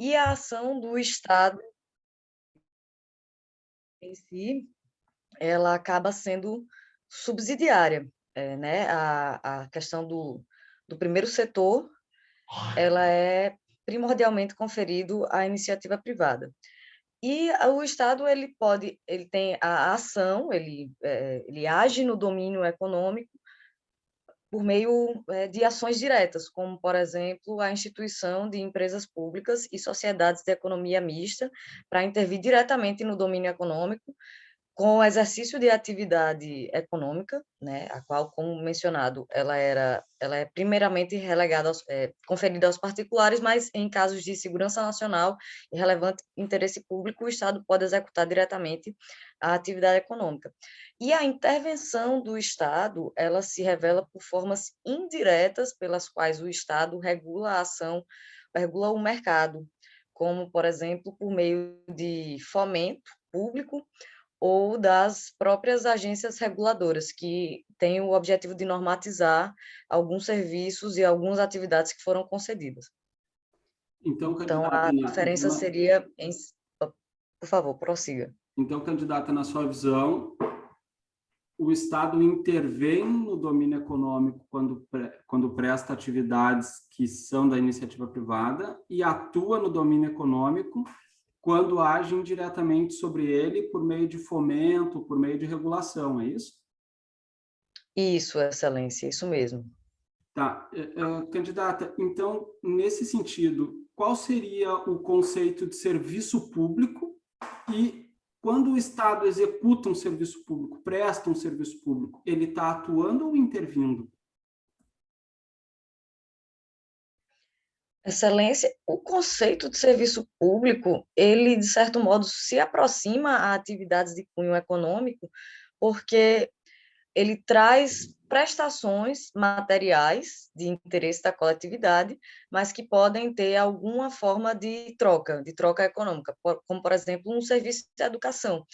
E a ação do Estado em si, ela acaba sendo subsidiária, né? A questão do primeiro setor, ela é primordialmente conferido à iniciativa privada. E o Estado ele tem a ação, ele age no domínio econômico por meio de ações diretas, como, por exemplo, a instituição de empresas públicas e sociedades de economia mista, para intervir diretamente no domínio econômico, com o exercício de atividade econômica, né, a qual, como mencionado, ela é primeiramente conferida aos particulares, mas em casos de segurança nacional e relevante interesse público, o Estado pode executar diretamente a atividade econômica. E a intervenção do Estado, ela se revela por formas indiretas pelas quais o Estado regula a ação, regula o mercado, como, por exemplo, por meio de fomento público ou das próprias agências reguladoras, que têm o objetivo de normatizar alguns serviços e algumas atividades que foram concedidas. Então, Então, candidata, a diferença seria, por favor, prossiga. na sua visão, o Estado intervém no domínio econômico quando presta atividades que são da iniciativa privada e atua no domínio econômico quando age indiretamente sobre ele por meio de fomento, por meio de regulação, é isso? Isso, Excelência, isso mesmo. Tá. Candidata, então, nesse sentido, qual seria o conceito de serviço público e quando o Estado executa um serviço público, presta um serviço público, ele está atuando ou intervindo? Excelência, o conceito de serviço público, ele, de certo modo, se aproxima a atividades de cunho econômico, porque ele traz prestações materiais de interesse da coletividade, mas que podem ter alguma forma de troca econômica, como, por exemplo, um serviço de educação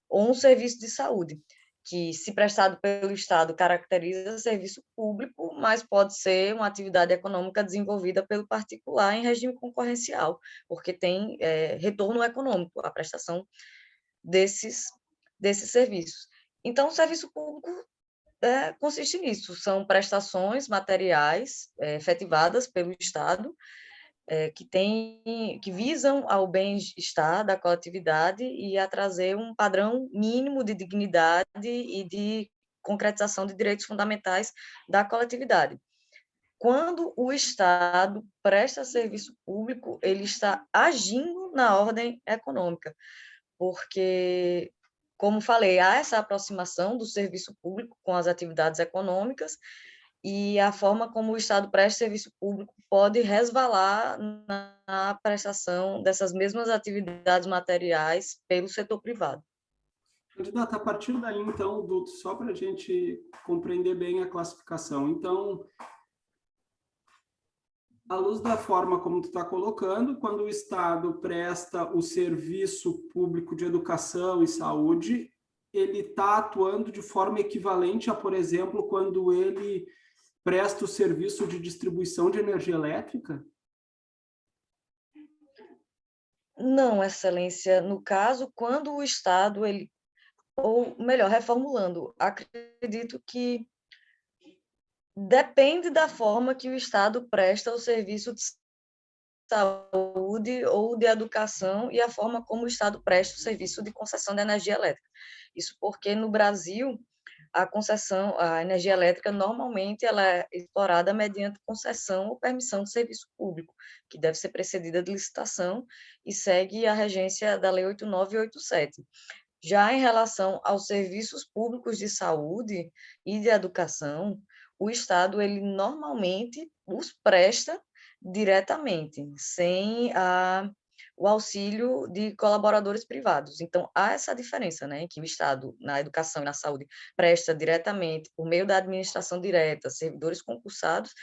ou um serviço de saúde, que, se prestado pelo Estado, caracteriza serviço público, mas pode ser uma atividade econômica desenvolvida pelo particular em regime concorrencial, porque tem retorno econômico à prestação desses, desses serviços. Então, o serviço público consiste nisso, são prestações materiais efetivadas pelo Estado, que visam ao bem-estar da coletividade e a trazer um padrão mínimo de dignidade e de concretização de direitos fundamentais da coletividade. Quando o Estado presta serviço público, ele está agindo na ordem econômica, porque, como falei, há essa aproximação do serviço público com as atividades econômicas, e a forma como o Estado presta serviço público pode resvalar na prestação dessas mesmas atividades materiais pelo setor privado. Candidata, a partir daí, então, só para a gente compreender bem a classificação, então, à luz da forma como tu está colocando, quando o Estado presta o serviço público de educação e saúde, ele está atuando de forma equivalente a, por exemplo, quando ele presta o serviço de distribuição de energia elétrica? Não, Excelência, no caso, quando o Estado, ou melhor, reformulando, acredito que depende da forma que o Estado presta o serviço de saúde ou de educação e a forma como o Estado presta o serviço de concessão de energia elétrica. Isso porque no Brasil a energia elétrica normalmente ela é explorada mediante concessão ou permissão de serviço público, que deve ser precedida de licitação e segue a regência da Lei 8987. Já em relação aos serviços públicos de saúde e de educação, o Estado ele normalmente os presta diretamente, sem o auxílio de colaboradores privados. Então, há essa diferença, né, que o Estado, na educação e na saúde, presta diretamente, por meio da administração direta, servidores concursados,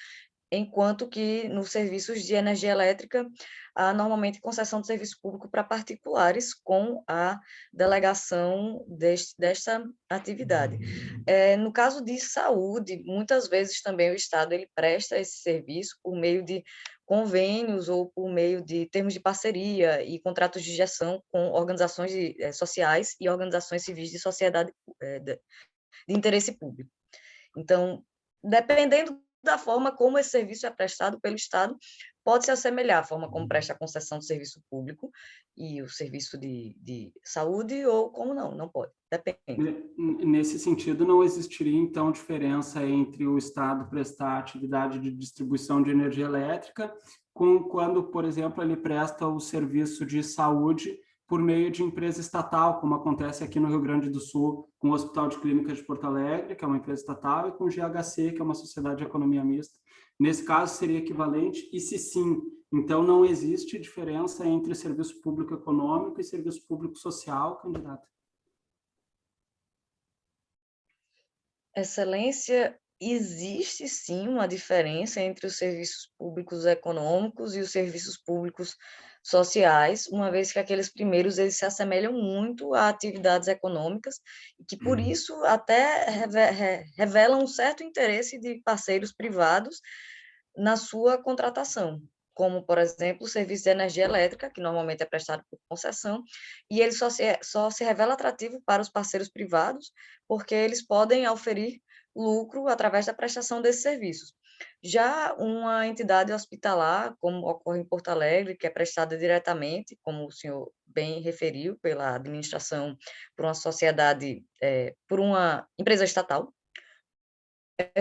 enquanto que nos serviços de energia elétrica, há normalmente concessão de serviço público para particulares com a delegação desta atividade. No caso de saúde, muitas vezes também o Estado ele presta esse serviço por meio de convênios ou por meio de termos de parceria e contratos de gestão com organizações sociais e organizações civis de sociedade de interesse público. Então, dependendo da forma como esse serviço é prestado pelo Estado, pode se assemelhar à forma como presta a concessão de serviço público e o serviço de saúde, ou como não pode, depende. Nesse sentido, não existiria, então, diferença entre o Estado prestar atividade de distribuição de energia elétrica quando, por exemplo, ele presta o serviço de saúde por meio de empresa estatal, como acontece aqui no Rio Grande do Sul, com o Hospital de Clínicas de Porto Alegre, que é uma empresa estatal, e com o GHC, que é uma sociedade de economia mista. Nesse caso, seria equivalente? E se sim, então não existe diferença entre serviço público econômico e serviço público social, candidato? Excelência, existe sim uma diferença entre os serviços públicos econômicos e os serviços públicos sociais, uma vez que aqueles primeiros eles se assemelham muito a atividades econômicas e que por isso até revelam um certo interesse de parceiros privados na sua contratação, como, por exemplo, o serviço de energia elétrica, que normalmente é prestado por concessão, e ele só se revela atrativo para os parceiros privados, porque eles podem oferir lucro através da prestação desses serviços. Já uma entidade hospitalar, como ocorre em Porto Alegre, que é prestada diretamente, como o senhor bem referiu, pela administração, por uma sociedade, por uma empresa estatal,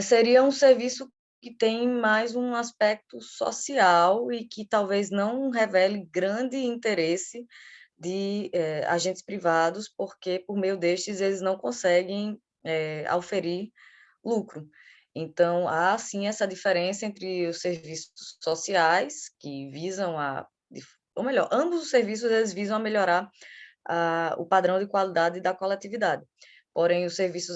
seria um serviço que tem mais um aspecto social e que talvez não revele grande interesse de agentes privados, porque por meio destes eles não conseguem auferir lucro. Então, há sim essa diferença entre os serviços sociais, que visam ou melhor, ambos os serviços eles visam a melhorar o padrão de qualidade da coletividade. Porém, os serviços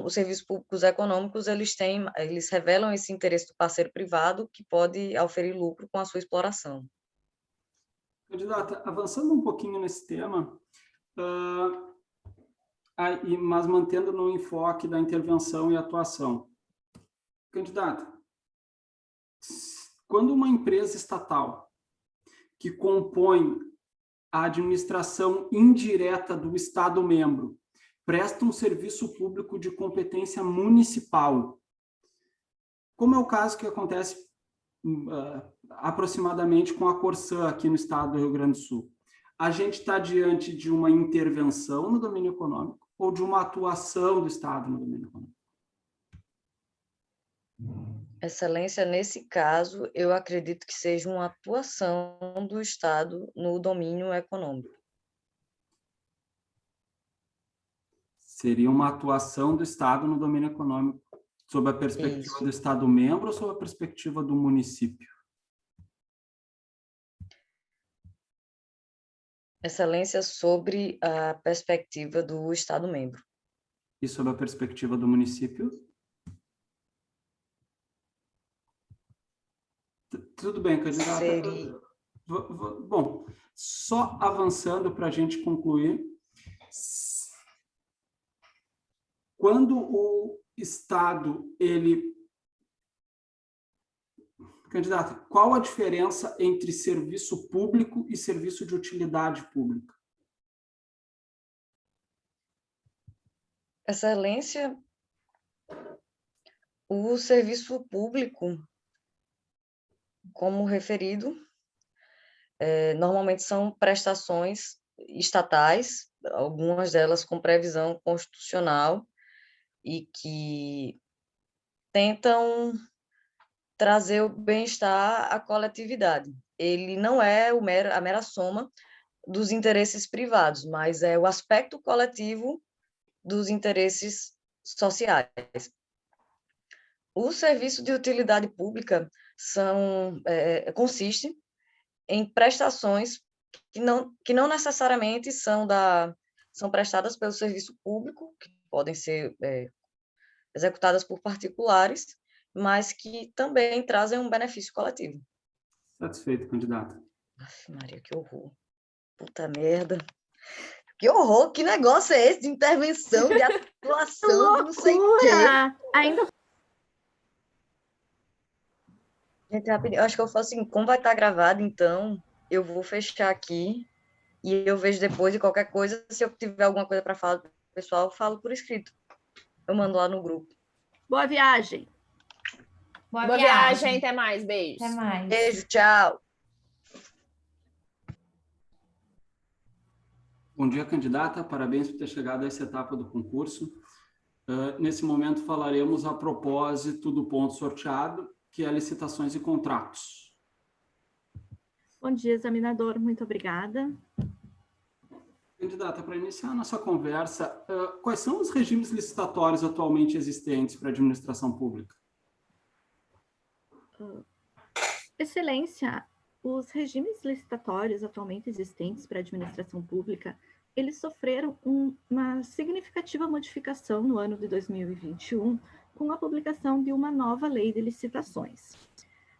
os serviços públicos econômicos, eles revelam esse interesse do parceiro privado que pode oferir lucro com a sua exploração. Candidata, avançando um pouquinho nesse tema, mas mantendo no enfoque da intervenção e atuação. Candidata, quando uma empresa estatal que compõe a administração indireta do Estado-membro presta um serviço público de competência municipal, como é o caso que acontece aproximadamente com a Corsã aqui no estado do Rio Grande do Sul, a gente está diante de uma intervenção no domínio econômico ou de uma atuação do Estado no domínio econômico? Excelência, nesse caso, eu acredito que seja uma atuação do Estado no domínio econômico. Seria uma atuação do Estado no domínio econômico, sob a perspectiva do Estado-membro ou sob a perspectiva do município? Excelência, sobre a perspectiva do Estado-membro. E sob a perspectiva do município? Tudo bem, candidata. Bom, só avançando para a gente concluir, quando o Estado, Candidata, qual a diferença entre serviço público e serviço de utilidade pública? Excelência, o serviço público, como referido, normalmente são prestações estatais, algumas delas com previsão constitucional, e que tentam trazer o bem-estar à coletividade. Ele não é a mera soma dos interesses privados, mas é o aspecto coletivo dos interesses sociais. O serviço de utilidade pública consiste em prestações que não necessariamente são prestadas pelo serviço público, que podem ser executadas por particulares, mas que também trazem um benefício coletivo. Satisfeito, candidata. Aff, Maria, que horror. Puta merda. Que horror, que negócio é esse de intervenção, de atuação, de não sei o quê? Ainda... Gente, rapidinho, eu acho que eu faço assim, como vai estar gravado, então eu vou fechar aqui e eu vejo depois e qualquer coisa, se eu tiver alguma coisa para falar pro pessoal, eu falo por escrito. Eu mando lá no grupo. Boa viagem. Boa viagem, até mais, beijos. Até mais. Beijo, tchau. Bom dia, candidata. Parabéns por ter chegado a essa etapa do concurso. Nesse momento, falaremos a propósito do ponto sorteado, que é licitações e contratos. Bom dia, examinador. Muito obrigada. Candidata, para iniciar a nossa conversa, quais são os regimes licitatórios atualmente existentes para a administração pública? Excelência, os regimes licitatórios atualmente existentes para a administração pública, eles sofreram uma significativa modificação no ano de 2021, com a publicação de uma nova lei de licitações.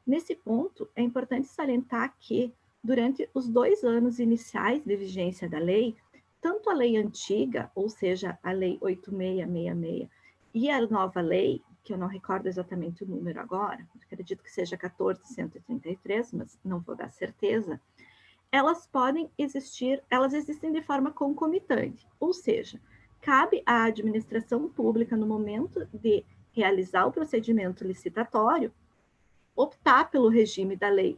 Nesse ponto, é importante salientar que, durante os 2 anos iniciais de vigência da lei, tanto a lei antiga, ou seja, a lei 8666, e a nova lei, que eu não recordo exatamente o número agora, acredito que seja 14.133, mas não vou dar certeza, elas existem de forma concomitante, ou seja, cabe à administração pública, no momento de realizar o procedimento licitatório, optar pelo regime da lei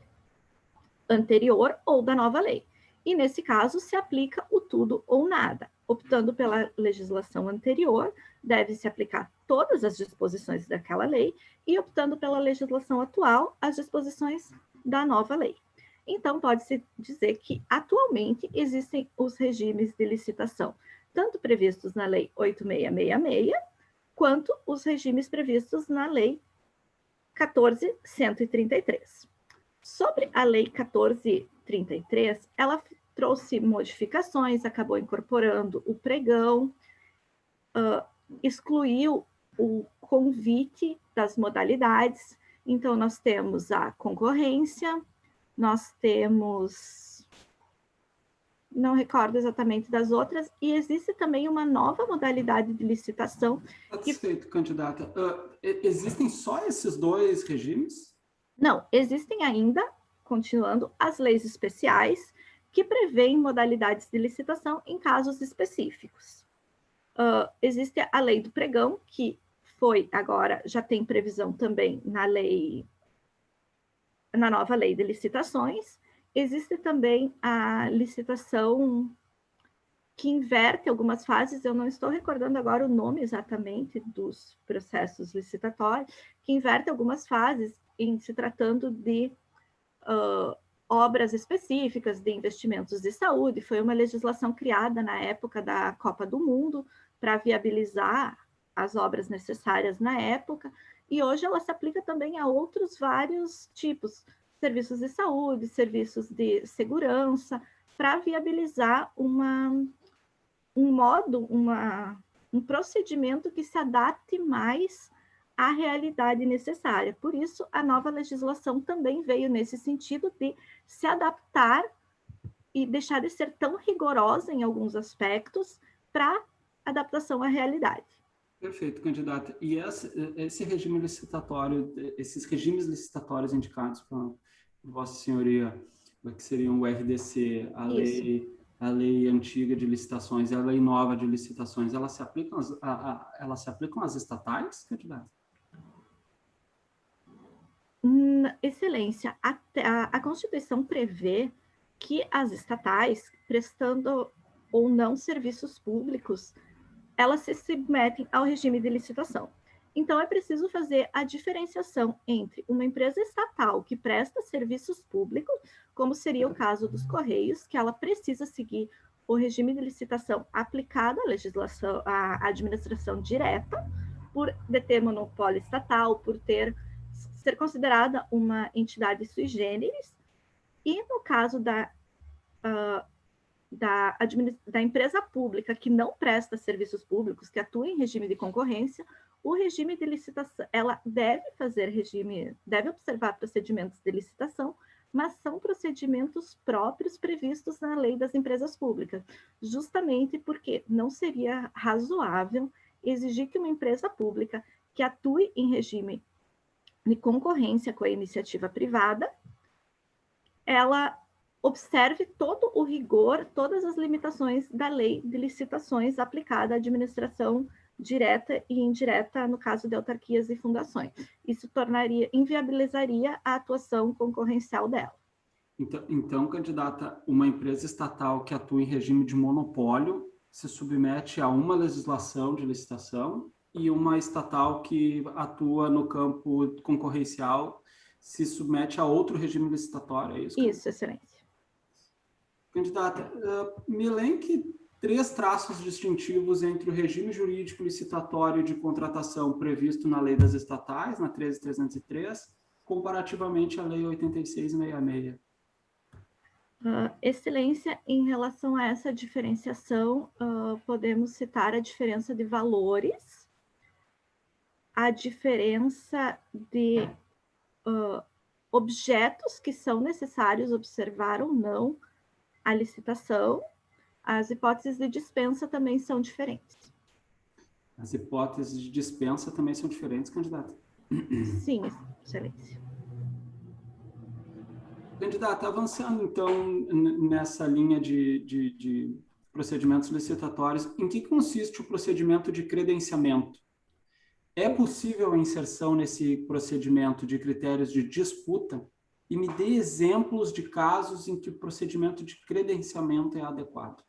anterior ou da nova lei. E, nesse caso, se aplica o tudo ou nada. Optando pela legislação anterior, deve-se aplicar todas as disposições daquela lei e, optando pela legislação atual, as disposições da nova lei. Então, pode-se dizer que, atualmente, existem os regimes de licitação, tanto previstos na Lei 8666, quanto os regimes previstos na Lei 14.133. Sobre a Lei 14.33, ela trouxe modificações, acabou incorporando o pregão, excluiu o convite das modalidades. Então, nós temos a concorrência, nós temos... não recordo exatamente das outras, e existe também uma nova modalidade de licitação. Satisfeito, candidata. Existem só esses 2 regimes? Não, existem ainda, continuando, as leis especiais, que prevêem modalidades de licitação em casos específicos. Existe a lei do pregão, que foi agora, já tem previsão também na nova lei de licitações. Existe também a licitação que inverte algumas fases, eu não estou recordando agora o nome exatamente dos processos licitatórios, que inverte algumas fases em se tratando de obras específicas, de investimentos de saúde. Foi uma legislação criada na época da Copa do Mundo para viabilizar as obras necessárias na época, e hoje ela se aplica também a outros vários tipos, serviços de saúde, serviços de segurança, para viabilizar um procedimento que se adapte mais à realidade necessária. Por isso, a nova legislação também veio nesse sentido de se adaptar e deixar de ser tão rigorosa em alguns aspectos para adaptação à realidade. Perfeito, candidata. E esse regime licitatório, esses regimes licitatórios indicados por Vossa Senhoria, que seriam o RDC, a lei antiga de licitações e a lei nova de licitações, elas se aplicam às estatais, candidata? Excelência, a Constituição prevê que as estatais, prestando ou não serviços públicos, elas se submetem ao regime de licitação. Então, é preciso fazer a diferenciação entre uma empresa estatal que presta serviços públicos, como seria o caso dos Correios, que ela precisa seguir o regime de licitação aplicado à legislação, à administração direta, por deter monopólio estatal, por ser considerada uma entidade sui generis, e no caso da empresa pública que não presta serviços públicos, que atua em regime de concorrência, o regime de licitação, ela deve observar procedimentos de licitação, mas são procedimentos próprios previstos na lei das empresas públicas, justamente porque não seria razoável exigir que uma empresa pública que atue em regime de concorrência com a iniciativa privada, ela observe todo o rigor, todas as limitações da lei de licitações aplicada à administração direta e indireta, no caso de autarquias e fundações. Isso inviabilizaria a atuação concorrencial dela. Então, candidata, uma empresa estatal que atua em regime de monopólio se submete a uma legislação de licitação e uma estatal que atua no campo concorrencial se submete a outro regime licitatório, é isso? Isso, excelência. Candidata, me elenque 3 traços distintivos entre o regime jurídico licitatório de contratação previsto na lei das estatais, na 13.303, comparativamente à lei 8666. Excelência, em relação a essa diferenciação, podemos citar a diferença de valores, a diferença de objetos que são necessários observar ou não a licitação. As hipóteses de dispensa também são diferentes. As hipóteses de dispensa também são diferentes, candidata? Sim, excelência. Candidata, avançando então nessa linha de procedimentos licitatórios, em que consiste o procedimento de credenciamento? É possível a inserção nesse procedimento de critérios de disputa? E me dê exemplos de casos em que o procedimento de credenciamento é adequado.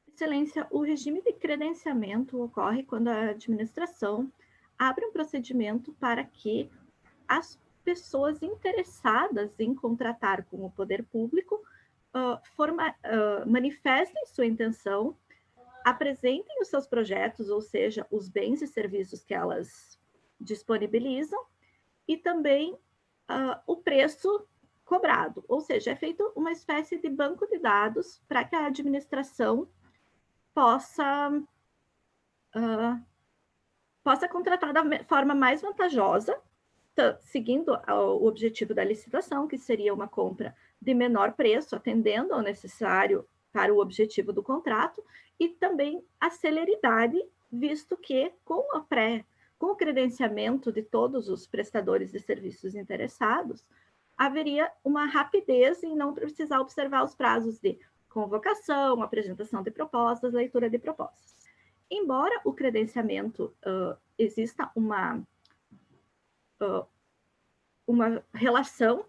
Excelência, o regime de credenciamento ocorre quando a administração abre um procedimento para que as pessoas interessadas em contratar com o poder público manifestem sua intenção, apresentem os seus projetos, ou seja, os bens e serviços que elas disponibilizam, e também o preço cobrado, ou seja, é feito uma espécie de banco de dados para que a administração possa contratar da forma mais vantajosa, seguindo o objetivo da licitação, que seria uma compra de menor preço, atendendo ao necessário para o objetivo do contrato, e também a celeridade, visto que com o credenciamento de todos os prestadores de serviços interessados, haveria uma rapidez em não precisar observar os prazos de convocação, apresentação de propostas, leitura de propostas. Embora o credenciamento exista uma relação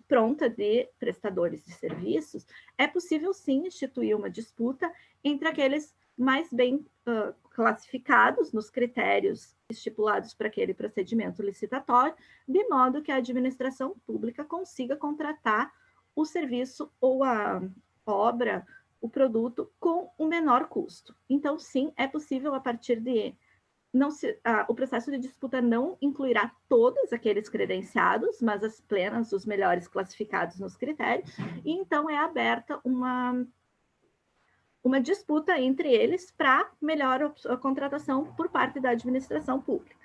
pronta de prestadores de serviços, é possível sim instituir uma disputa entre aqueles mais bem classificados nos critérios estipulados para aquele procedimento licitatório, de modo que a administração pública consiga contratar o serviço ou a obra, o produto, com o menor custo. Então, sim, é possível, a partir de... o processo de disputa não incluirá todos aqueles credenciados, mas apenas os melhores classificados nos critérios, e então é aberta uma disputa entre eles para melhor contratação por parte da administração pública.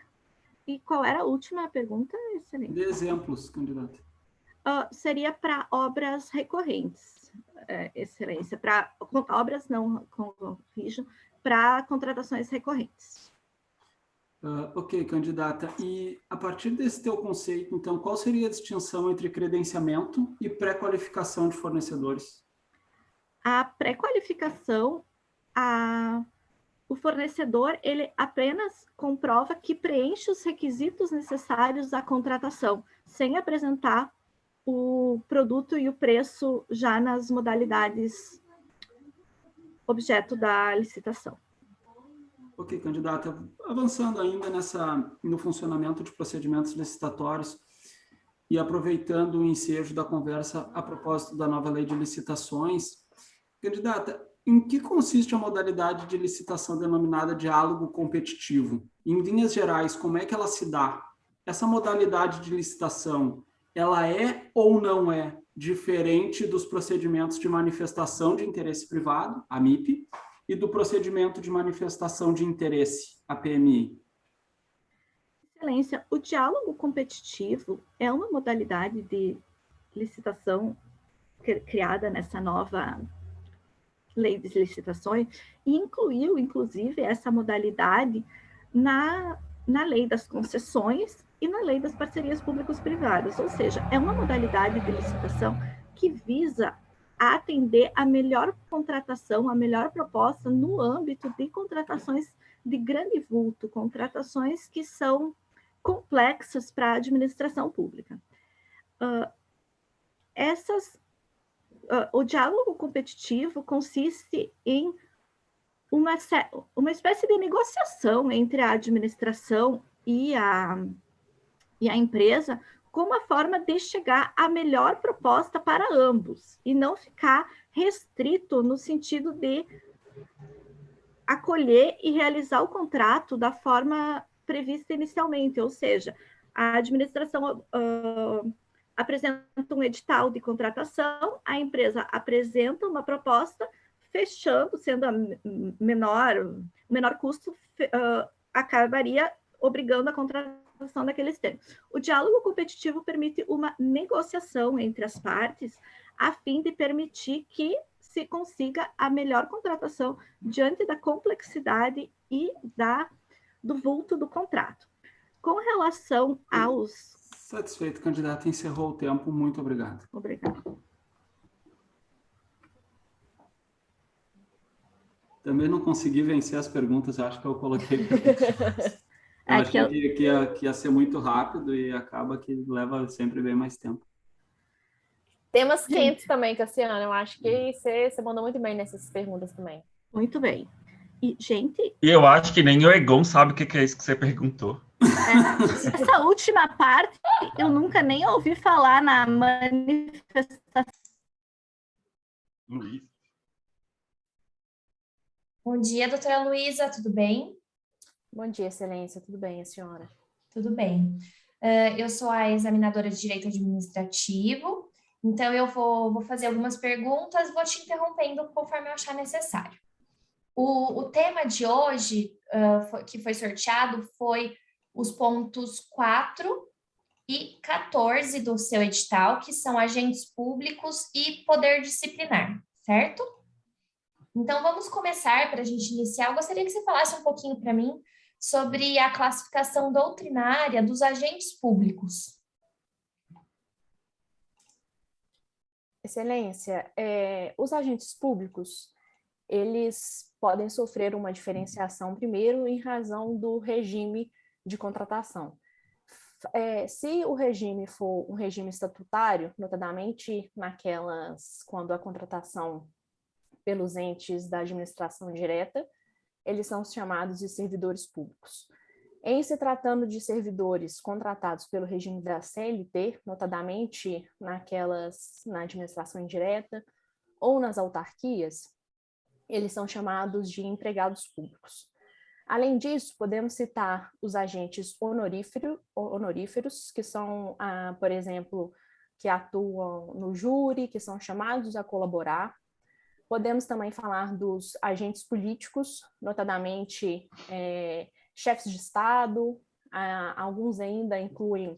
E qual era a última pergunta? Excelente. De exemplos, candidato. Seria para obras recorrentes, excelência, para obras não corrijo, para contratações recorrentes. Ok, candidata. E a partir desse teu conceito, então, qual seria a distinção entre credenciamento e pré-qualificação de fornecedores? A pré-qualificação, o fornecedor, ele apenas comprova que preenche os requisitos necessários à contratação, sem apresentar o produto e o preço já nas modalidades objeto da licitação. Ok, candidata. Avançando ainda no funcionamento de procedimentos licitatórios e aproveitando o ensejo da conversa a propósito da nova lei de licitações, candidata, em que consiste a modalidade de licitação denominada diálogo competitivo? Em linhas gerais, como é que ela se dá? Essa modalidade de licitação, ela é ou não é diferente dos procedimentos de manifestação de interesse privado, a MIP, e do procedimento de manifestação de interesse, a PMI? Excelência, o diálogo competitivo é uma modalidade de licitação criada nessa nova lei de licitações e incluiu, inclusive, essa modalidade na lei das concessões e na lei das parcerias públicos-privadas, ou seja, é uma modalidade de licitação que visa atender a melhor contratação, a melhor proposta no âmbito de contratações de grande vulto, contratações que são complexas para a administração pública. O diálogo competitivo consiste em uma espécie de negociação entre a administração e a empresa, como uma forma de chegar à melhor proposta para ambos, e não ficar restrito no sentido de acolher e realizar o contrato da forma prevista inicialmente, ou seja, a administração apresenta um edital de contratação, a empresa apresenta uma proposta, fechando, sendo o menor custo, acabaria obrigando a contratação daqueles termos. O diálogo competitivo permite uma negociação entre as partes, a fim de permitir que se consiga a melhor contratação diante da complexidade e do vulto do contrato. Com relação aos... Satisfeito, candidato. Encerrou o tempo. Muito obrigado. Obrigada. Também não consegui vencer as perguntas. Acho que eu coloquei perguntas. Eu achei que ia ser muito rápido e acaba que leva sempre bem mais tempo. Temas quentes também, Cassiano. Eu acho que você mandou muito bem nessas perguntas também. Muito bem. E, gente... E eu acho que nem o Egon sabe o que é isso que você perguntou. Essa última parte, eu nunca nem ouvi falar na manifestação. Luiz. Bom dia, doutora Luísa, tudo bem? Bom dia, excelência. Tudo bem, a senhora? Tudo bem. Eu sou a examinadora de Direito Administrativo, então eu vou fazer algumas perguntas, vou te interrompendo conforme eu achar necessário. O tema de hoje, que foi sorteado, foi os pontos 4 e 14 do seu edital, que são agentes públicos e poder disciplinar, certo? Então, vamos começar, para a gente iniciar. Eu gostaria que você falasse um pouquinho para mim sobre a classificação doutrinária dos agentes públicos. Excelência, os agentes públicos, eles podem sofrer uma diferenciação, primeiro, em razão do regime de contratação. Se o regime for um regime estatutário, notadamente quando a contratação pelos entes da administração direta, eles são chamados de servidores públicos. Em se tratando de servidores contratados pelo regime da CLT, notadamente na administração indireta ou nas autarquias, eles são chamados de empregados públicos. Além disso, podemos citar os agentes honoríferos, que são, por exemplo, que atuam no júri, que são chamados a colaborar. Podemos também falar dos agentes políticos, notadamente chefes de Estado, alguns ainda incluem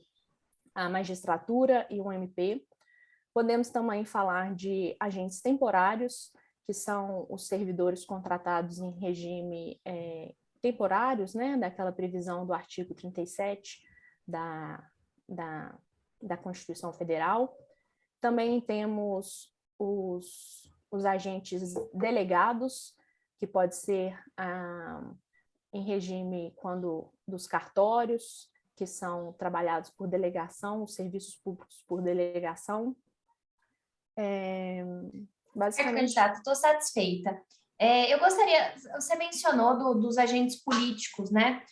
a magistratura e o MP. Podemos também falar de agentes temporários, que são os servidores contratados em regime temporários, né, daquela previsão do artigo 37 da Constituição Federal. Também temos os agentes delegados, que pode ser em regime dos cartórios, que são trabalhados por delegação, os serviços públicos por delegação. Basicamente... Candidato, estou satisfeita. Eu gostaria, você mencionou dos agentes políticos, né?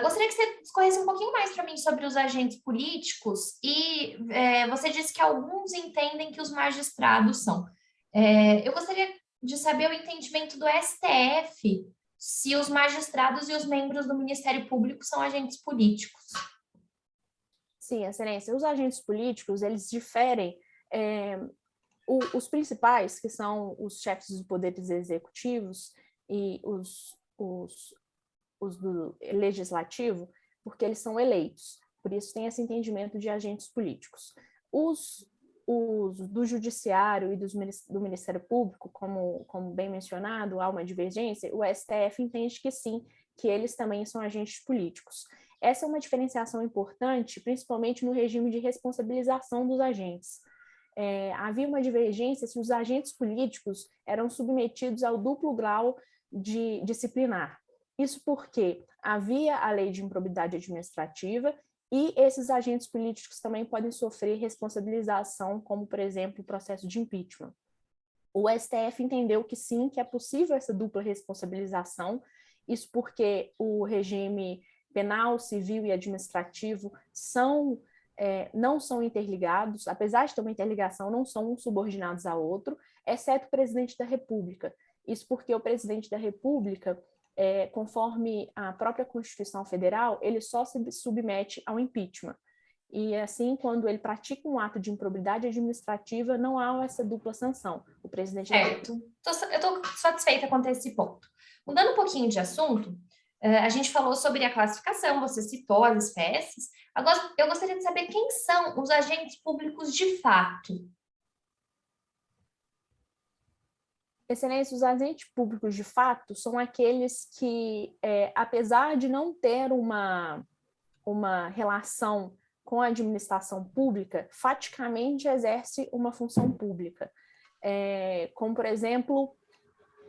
Gostaria que você discorresse um pouquinho mais para mim sobre os agentes políticos e você disse que alguns entendem que os magistrados são. Eu gostaria de saber o entendimento do STF, se os magistrados e os membros do Ministério Público são agentes políticos. Sim, excelência. Os agentes políticos, eles diferem Os principais, que são os chefes dos poderes executivos e os do legislativo, porque eles são eleitos, por isso tem esse entendimento de agentes políticos. Os do judiciário e do Ministério Público, como bem mencionado, há uma divergência, o STF entende que sim, que eles também são agentes políticos. Essa é uma diferenciação importante, principalmente no regime de responsabilização dos agentes. Havia uma divergência se os agentes políticos eram submetidos ao duplo grau de disciplinar. Isso porque havia a lei de improbidade administrativa e esses agentes políticos também podem sofrer responsabilização, como, por exemplo, o processo de impeachment. O STF entendeu que sim, que é possível essa dupla responsabilização, isso porque o regime penal, civil e administrativo não são interligados, apesar de ter uma interligação, não são uns subordinados ao outro, exceto o presidente da República. Isso porque o presidente da República, conforme a própria Constituição Federal, ele só se submete ao impeachment. E assim, quando ele pratica um ato de improbidade administrativa, não há essa dupla sanção. O presidente Certo. Eu estou satisfeita quanto a esse ponto. Mudando um pouquinho de assunto, a gente falou sobre a classificação, você citou as espécies. Agora, eu gostaria de saber quem são os agentes públicos de fato. Excelência, os agentes públicos de fato são aqueles que, apesar de não ter uma relação com a administração pública, faticamente exerce uma função pública. Como, por exemplo,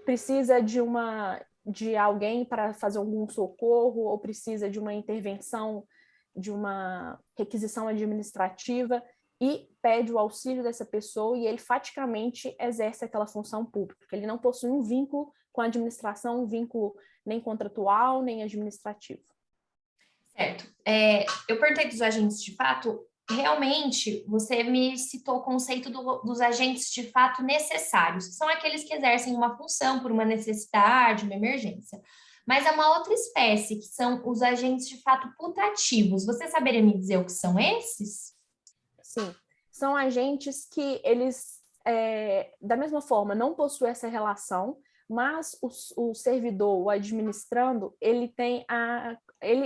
precisa de alguém para fazer algum socorro ou precisa de uma intervenção, de uma requisição administrativa e pede o auxílio dessa pessoa e ele faticamente exerce aquela função pública. Ele não possui um vínculo com a administração, um vínculo nem contratual, nem administrativo. Certo. Eu perguntei dos agentes de fato, realmente você me citou o conceito dos agentes de fato necessários, que são aqueles que exercem uma função por uma necessidade, uma emergência. Mas há uma outra espécie, que são os agentes de fato putativos. Você saberia me dizer o que são esses? Sim, são agentes que eles, da mesma forma, não possuem essa relação, mas o servidor, o administrando, ele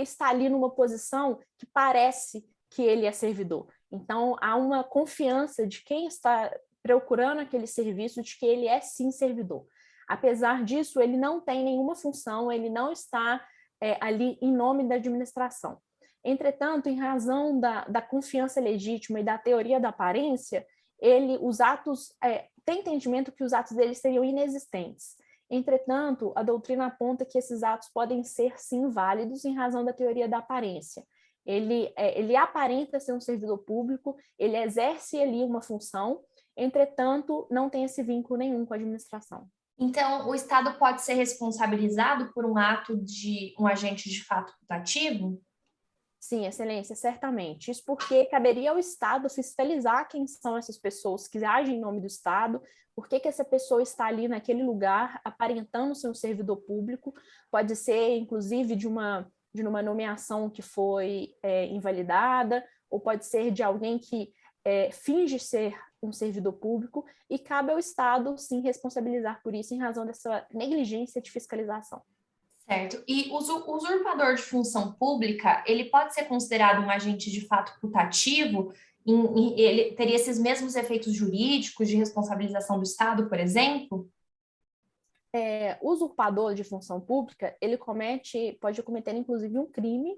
está ali numa posição que parece que ele é servidor. Então, há uma confiança de quem está procurando aquele serviço, de que ele é sim servidor. Apesar disso, ele não tem nenhuma função, ele não está ali em nome da administração. Entretanto, em razão da confiança legítima e da teoria da aparência, os atos, tem entendimento que os atos deles seriam inexistentes. Entretanto, a doutrina aponta que esses atos podem ser, sim, válidos em razão da teoria da aparência. Ele aparenta ser um servidor público, ele exerce ali uma função, entretanto, não tem esse vínculo nenhum com a administração. Então, o Estado pode ser responsabilizado por um ato de um agente de fato putativo? Sim, excelência, certamente. Isso porque caberia ao Estado fiscalizar quem são essas pessoas que agem em nome do Estado, por que essa pessoa está ali naquele lugar aparentando ser um servidor público, pode ser, inclusive, de uma nomeação que foi invalidada, ou pode ser de alguém que finge ser um servidor público, e cabe ao Estado, sim, responsabilizar por isso em razão dessa negligência de fiscalização. Certo. E o usurpador de função pública, ele pode ser considerado um agente de fato putativo? Ele teria esses mesmos efeitos jurídicos de responsabilização do Estado, por exemplo? O usurpador de função pública, ele pode cometer, inclusive, um crime.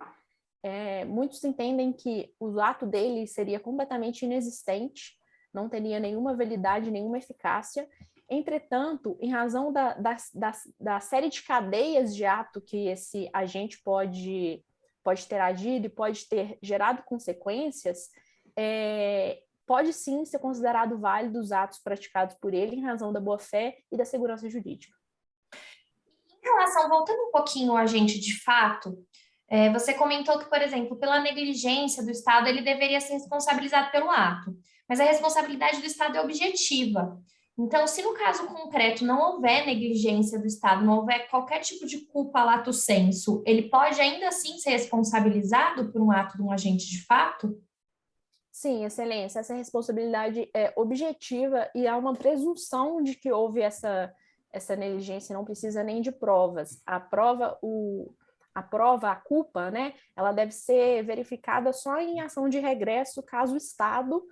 Muitos entendem que o ato dele seria completamente inexistente, não teria nenhuma validade, nenhuma eficácia. Entretanto, em razão da série de cadeias de ato que esse agente pode ter agido e pode ter gerado consequências, pode sim ser considerado válido os atos praticados por ele em razão da boa-fé e da segurança jurídica. Em relação, voltando um pouquinho ao agente de fato, você comentou que, por exemplo, pela negligência do Estado, ele deveria ser responsabilizado pelo ato, mas a responsabilidade do Estado é objetiva. Então, se no caso concreto não houver negligência do Estado, não houver qualquer tipo de culpa lato sensu, ele pode ainda assim ser responsabilizado por um ato de um agente de fato? Sim, excelência, essa responsabilidade é objetiva e há uma presunção de que houve essa negligência, não precisa nem de provas. A culpa, né, ela deve ser verificada só em ação de regresso, caso o Estado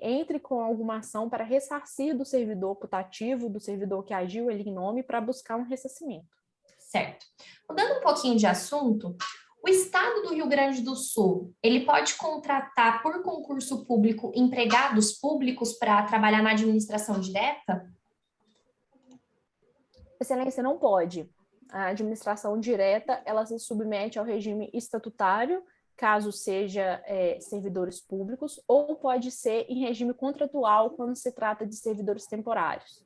entre com alguma ação para ressarcir do servidor putativo, do servidor que agiu ali em nome, para buscar um ressarcimento. Certo. Mudando um pouquinho de assunto, o Estado do Rio Grande do Sul, ele pode contratar por concurso público empregados públicos para trabalhar na administração direta? Excelência, não pode. A administração direta, ela se submete ao regime estatutário, caso seja servidores públicos, ou pode ser em regime contratual quando se trata de servidores temporários.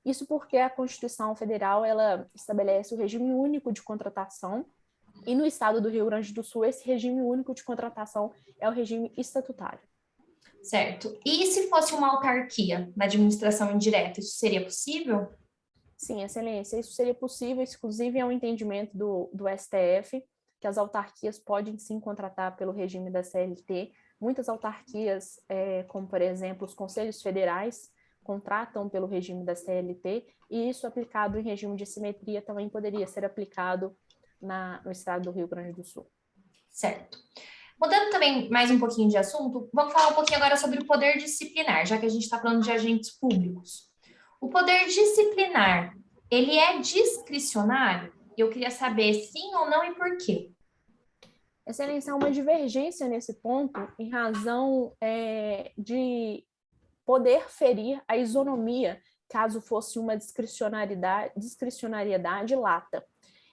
Isso porque a Constituição Federal, ela estabelece o regime único de contratação, e no estado do Rio Grande do Sul, esse regime único de contratação é o regime estatutário. Certo. E se fosse uma autarquia na administração indireta, isso seria possível? Sim, excelência, isso seria possível, inclusive é um entendimento do STF, que as autarquias podem sim contratar pelo regime da CLT. Muitas autarquias, como por exemplo os conselhos federais, contratam pelo regime da CLT, e isso aplicado em regime de simetria também poderia ser aplicado no estado do Rio Grande do Sul. Certo. Mudando também mais um pouquinho de assunto, vamos falar um pouquinho agora sobre o poder disciplinar, já que a gente está falando de agentes públicos. O poder disciplinar, ele é discricionário? Eu queria saber sim ou não e por quê. Excelência, há uma divergência nesse ponto em razão de poder ferir a isonomia, caso fosse uma discricionariedade lata.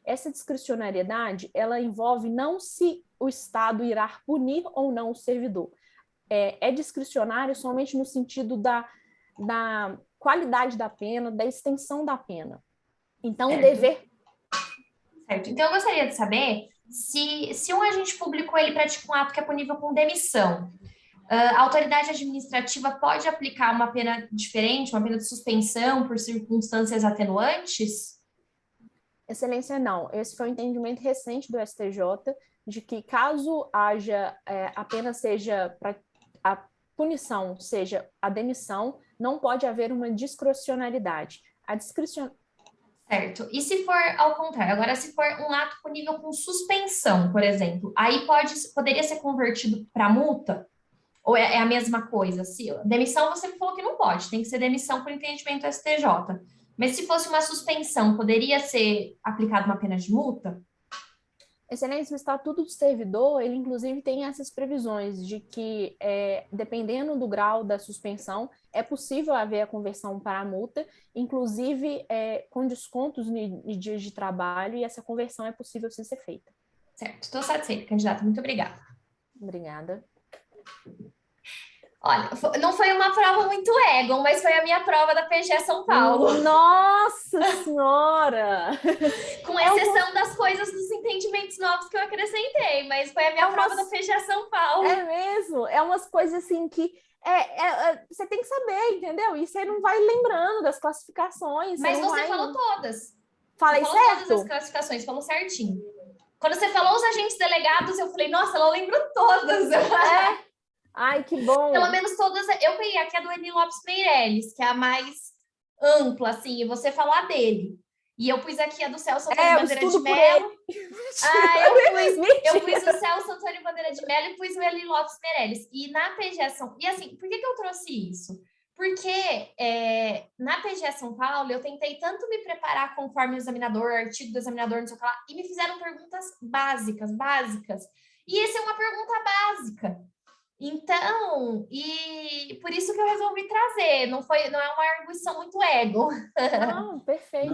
Essa discricionariedade, ela envolve não se o Estado irá punir ou não o servidor. É discricionário somente no sentido da qualidade da pena, da extensão da pena. Então, o dever... Certo. Então, eu gostaria de saber se um agente público ele pratica um ato que é punível com demissão, a autoridade administrativa pode aplicar uma pena diferente, uma pena de suspensão por circunstâncias atenuantes? Excelência, não. Esse foi um entendimento recente do STJ, de que caso haja apenas seja a punição, seja a demissão, não pode haver uma discricionariedade. Certo. E se for ao contrário? Agora, se for um ato punível com suspensão, por exemplo, aí poderia ser convertido para multa? Ou é a mesma coisa? Se demissão, você me falou que não pode, tem que ser demissão por entendimento do STJ. Mas se fosse uma suspensão, poderia ser aplicada uma pena de multa? Excelência, o Estatuto do Servidor, ele inclusive tem essas previsões de que, dependendo do grau da suspensão, é possível haver a conversão para a multa, inclusive com descontos em dias de trabalho, e essa conversão é possível sim ser feita. Certo, estou satisfeita, candidata. Muito obrigada. Obrigada. Olha, não foi uma prova muito Egon, mas foi a minha prova da PGE São Paulo. Nossa Senhora! Com exceção das coisas, dos entendimentos novos que eu acrescentei, mas foi a minha prova da PGE São Paulo. É mesmo? É umas coisas assim que você tem que saber, entendeu? E você não vai lembrando das classificações. Mas você falou todas. Falei você falou certo? Todas as classificações, falou certinho. Quando você falou os agentes delegados, eu falei, nossa, ela lembrou todas. Ai, que bom. Pelo menos todas. Eu peguei aqui a do Eni Lopes Meirelles, que é a mais ampla, assim, e você falar dele. E eu pus aqui a do Celso Antônio Bandeira de Mello. Eu pus o Celso Antônio Bandeira de Mello e pus o Eni Lopes Meirelles. E na PGE São... E assim, por que eu trouxe isso? Porque na PGE São Paulo, eu tentei tanto me preparar conforme o examinador, artigo do examinador, não sei o que lá, e me fizeram perguntas básicas. E essa é uma pergunta básica. Então, e por isso que eu resolvi trazer, não é uma arguição muito ego. Não, perfeito.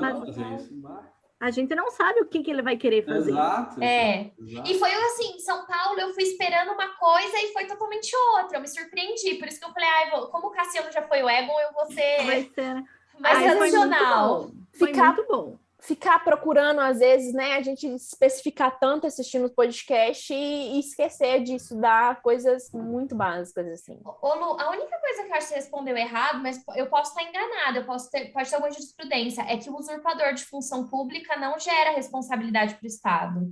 A gente não sabe o que ele vai querer fazer. Exato. Exato. E foi assim, São Paulo, eu fui esperando uma coisa e foi totalmente outra, eu me surpreendi, por isso que eu falei, como o Cassiano já foi o Egon, eu vou ser mais racional. Foi muito bom. Ficar procurando, às vezes, né, a gente especificar tanto assistindo o podcast e esquecer de estudar coisas muito básicas, assim. Ô, Lu, a única coisa que eu acho que você respondeu errado, mas eu posso estar enganada, pode ter alguma jurisprudência, é que o usurpador de função pública não gera responsabilidade para o Estado.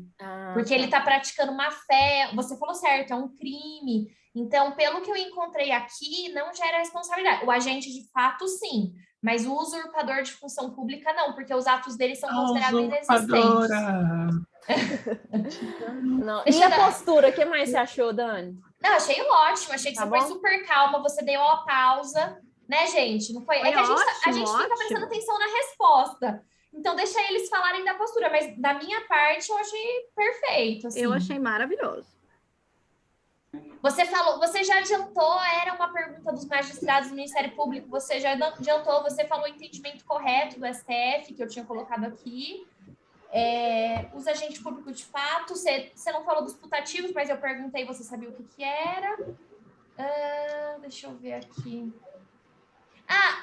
Porque ele está praticando má fé, você falou certo, é um crime. Então, pelo que eu encontrei aqui, não gera responsabilidade. O agente, de fato, sim, mas o usurpador de função pública, não, porque os atos dele são considerados inexistentes. Não. E a postura, o que mais você achou, Dani? Não, achei ótimo, achei que Tá você foi bom? super calma, você deu uma pausa, né, gente? Não foi? É que a gente ótimo, fica prestando atenção na resposta. Então, deixa eles falarem da postura, mas da minha parte, eu achei perfeito. Assim. Eu achei maravilhoso. Você falou, você já adiantou, era uma pergunta dos magistrados do Ministério Público, você já adiantou, você falou o entendimento correto do STF, que eu tinha colocado aqui. Os agentes públicos de fato, você não falou dos putativos, mas eu perguntei, você sabia o que era. Deixa eu ver aqui.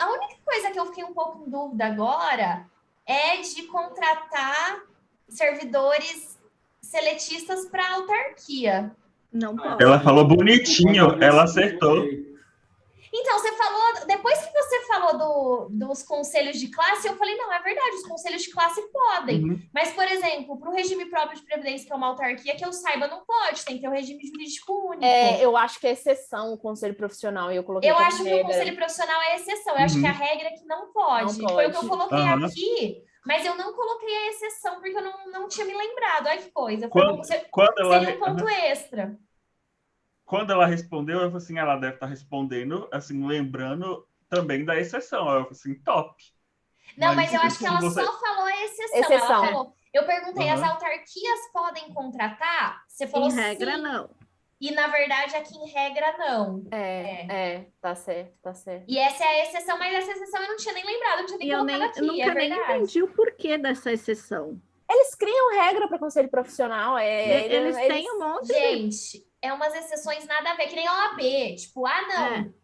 A única coisa que eu fiquei um pouco em dúvida agora é de contratar servidores seletistas para autarquia. Não pode. Ela falou bonitinho, ela acertou. Então, você falou, depois que você falou dos conselhos de classe, eu falei, não, é verdade, os conselhos de classe podem. Uhum. Mas, por exemplo, para o regime próprio de previdência, que é uma autarquia, que eu saiba, não pode, tem que ter o regime jurídico único. Eu acho que é exceção o conselho profissional, e eu coloquei Eu como acho que regra. o conselho profissional é exceção, eu acho que a regra é que não pode. Não Foi o que eu pode. coloquei aqui, mas eu não coloquei a exceção, porque eu não tinha me lembrado. Olha que coisa, seria um ponto extra. Quando ela respondeu, eu falei assim, ela deve estar respondendo, assim, lembrando também da exceção. Eu falei assim, top. Não, mas eu acho que ela só falou a exceção. Ela falou, eu perguntei, as autarquias podem contratar? Você falou em regra, sim. não. E, na verdade, aqui em regra, não. Tá certo. E essa é a exceção, mas essa exceção eu não tinha nem lembrado, eu tinha nem colocado aqui, Eu nunca nem entendi o porquê dessa exceção. Eles criam regra para conselho profissional. Eles têm um monte Gente, é umas exceções nada a ver, que nem a OAB. Tipo, não.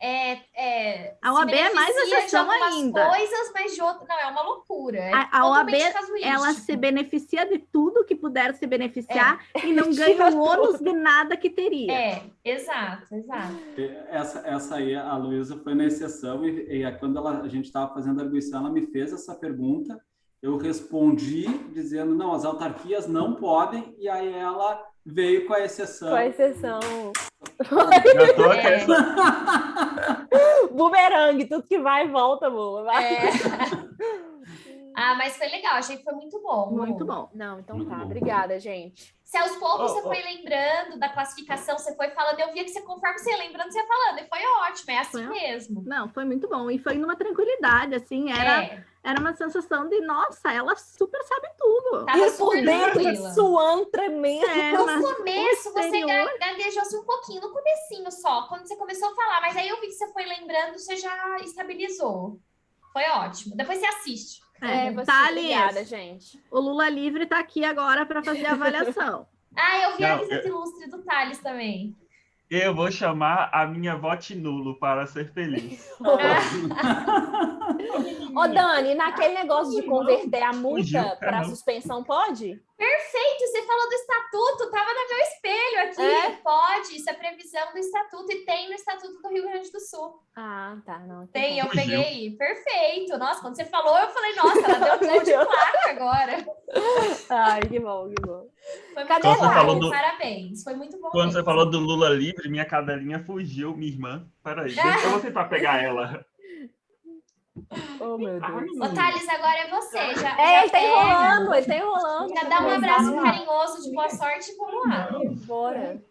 A OAB é mais exceção de algumas ainda. Coisas, mas de outras. Não, é uma loucura. A OAB, ela se beneficia de tudo que puder se beneficiar e não ganha o ônus de nada que teria. Exato. Essa aí, a Luísa, foi na exceção e quando a gente estava fazendo a arguição, ela me fez essa pergunta. Eu respondi dizendo, não, as autarquias não podem, e aí ela veio com a exceção. Com a exceção. Já tô aqui. Bumerangue, tudo que vai e volta, boa. Mas foi legal, achei que foi muito bom. Muito bom. Não, então muito tá. bom. Obrigada, gente. Se aos poucos você foi lembrando da classificação, você foi falando, eu via que conforme você ia lembrando, você ia falando, e foi ótimo, é assim mesmo. Não, foi muito bom, e foi numa tranquilidade, assim, era uma sensação de, nossa, ela super sabe tudo. Tava e por dentro, suando, tremendo. No começo, você gaguejou-se um pouquinho, no comecinho só, quando você começou a falar, mas aí eu vi que você foi lembrando, você já estabilizou. Foi ótimo. Depois você assiste. Obrigada, gente. O Lula Livre está aqui agora para fazer a avaliação. Eu vi a visita ilustre do Thales também. Eu vou chamar a minha vote nulo para ser feliz. Ô, Dani, naquele negócio de converter a multa para suspensão, pode? Perfeito, você falou do estatuto, tava no meu espelho aqui. Pode, isso é previsão do estatuto e tem no estatuto do Rio Grande do Sul. Tá, não. Tem, eu peguei. Perfeito. Nossa, quando você falou, eu falei, nossa, ela deu de placa agora. Ai, que bom. Foi muito bom, parabéns. Foi muito bom. Quando você falou do Lula livre, minha cadelinha fugiu, minha irmã. Peraí, eu vou tentar pegar ela. Oh, meu Deus. Ô, Thales, agora é você. Ele tá enrolando. Já dá um abraço carinhoso de boa sorte e vamos lá. Bora.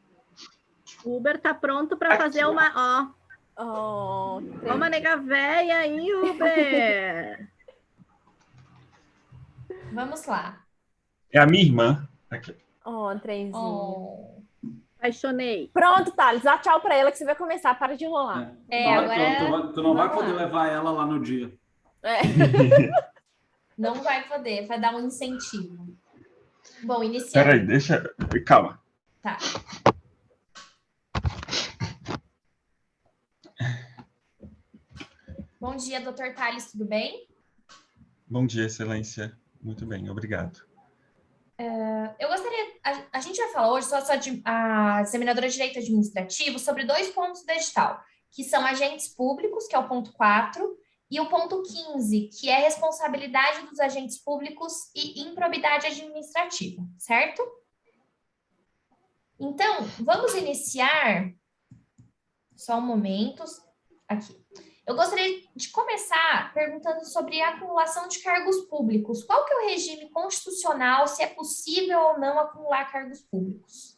O Uber tá pronto para fazer uma... uma nega véia aí, Uber. Vamos lá. É a minha irmã. Aqui. Trenzinho. Apaixonei. Pronto, Thales, dá tchau pra ela que você vai começar. Para de enrolar. Agora... Tu não vai poder levar ela lá no dia. Não vai poder, vai dar um incentivo. Bom, iniciando. Peraí, deixa... Calma. Tá. Bom dia, Dr. Thales, tudo bem? Bom dia, excelência. Muito bem, obrigado. Eu gostaria... A gente vai falar hoje, a examinadora de Direito Administrativo, sobre 2 pontos do edital, que são agentes públicos, que é o ponto 4, e o ponto 15, que é responsabilidade dos agentes públicos e improbidade administrativa, certo? Então, vamos iniciar Só um momento. Aqui. Eu gostaria de começar perguntando sobre a acumulação de cargos públicos. Qual que é o regime constitucional, se é possível ou não acumular cargos públicos?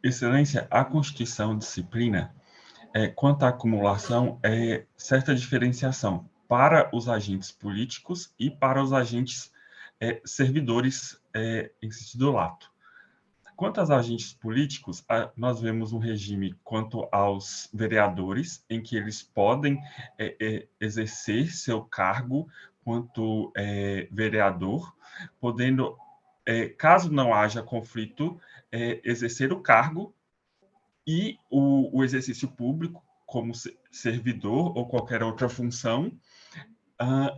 Excelência, a Constituição disciplina, quanto à acumulação, certa diferenciação para os agentes políticos e para os agentes servidores em sentido lato. Quanto aos agentes políticos, nós vemos um regime quanto aos vereadores, em que eles podem exercer seu cargo quanto vereador, podendo, caso não haja conflito, exercer o cargo e o exercício público como servidor ou qualquer outra função,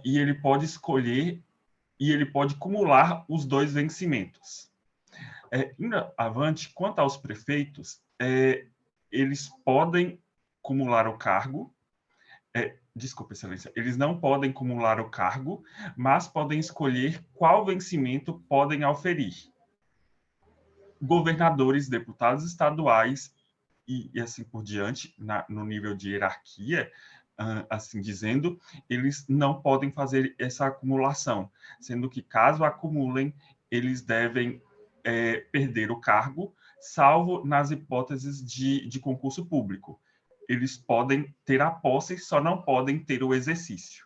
e ele pode escolher e ele pode acumular os dois vencimentos. Indo avante, quanto aos prefeitos, eles podem acumular o cargo, desculpa, excelência, eles não podem acumular o cargo, mas podem escolher qual vencimento podem auferir. Governadores, deputados estaduais e assim por diante, no nível de hierarquia, assim dizendo, eles não podem fazer essa acumulação, sendo que, caso acumulem, eles devem perder o cargo, salvo nas hipóteses de concurso público. Eles podem ter a posse, só não podem ter o exercício.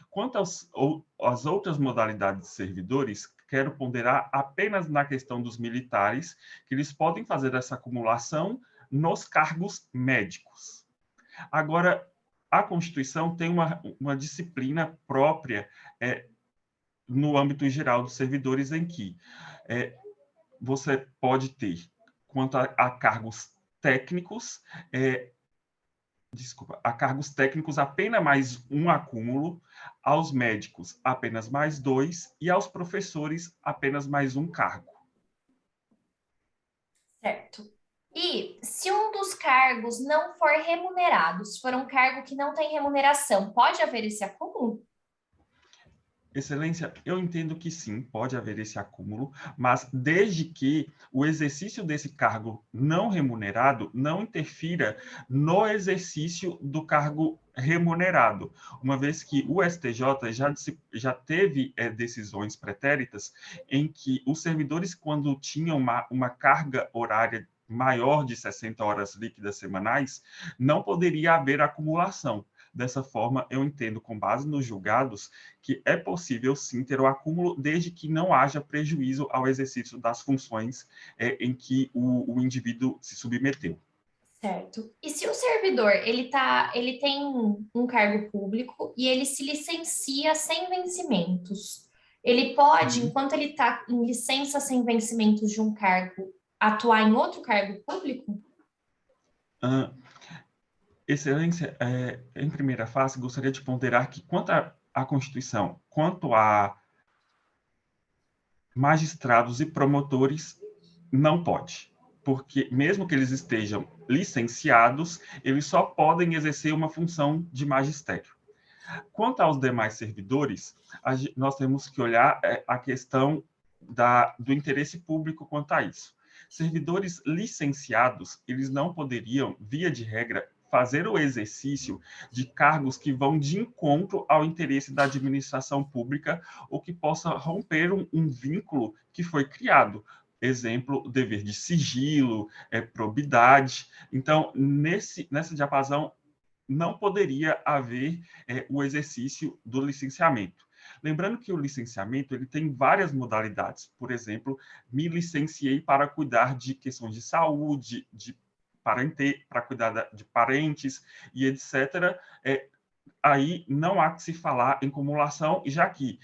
Quanto às outras modalidades de servidores, quero ponderar apenas na questão dos militares, que eles podem fazer essa acumulação nos cargos médicos. Agora, a Constituição tem uma disciplina própria no âmbito geral dos servidores, em que você pode ter, quanto a cargos técnicos, a cargos técnicos apenas mais um acúmulo, aos médicos apenas mais 2 e aos professores apenas mais um cargo. Certo. E se um dos cargos não for remunerado, se for um cargo que não tem remuneração, pode haver esse acúmulo? Excelência, eu entendo que sim, pode haver esse acúmulo, mas desde que o exercício desse cargo não remunerado não interfira no exercício do cargo remunerado, uma vez que o STJ já teve decisões pretéritas em que os servidores, quando tinham uma carga horária maior de 60 horas líquidas semanais, não poderia haver acumulação. Dessa forma, eu entendo, com base nos julgados, que é possível sim ter o acúmulo, desde que não haja prejuízo ao exercício das funções em que o indivíduo se submeteu. Certo. E se o servidor ele tem um cargo público e ele se licencia sem vencimentos, ele pode, enquanto ele está em licença sem vencimentos de um cargo, atuar em outro cargo público? Excelência, em primeira fase, gostaria de ponderar que, quanto à Constituição, quanto a magistrados e promotores, não pode, porque mesmo que eles estejam licenciados, eles só podem exercer uma função de magistério. Quanto aos demais servidores, nós temos que olhar a questão do interesse público quanto a isso. Servidores licenciados, eles não poderiam, via de regra, fazer o exercício de cargos que vão de encontro ao interesse da administração pública ou que possa romper um vínculo que foi criado. Exemplo, dever de sigilo, probidade. Então, nessa diapasão, não poderia haver o exercício do licenciamento. Lembrando que o licenciamento ele tem várias modalidades. Por exemplo, me licenciei para cuidar de questões de saúde, para cuidar de parentes e etc. Aí não há que se falar em cumulação, já que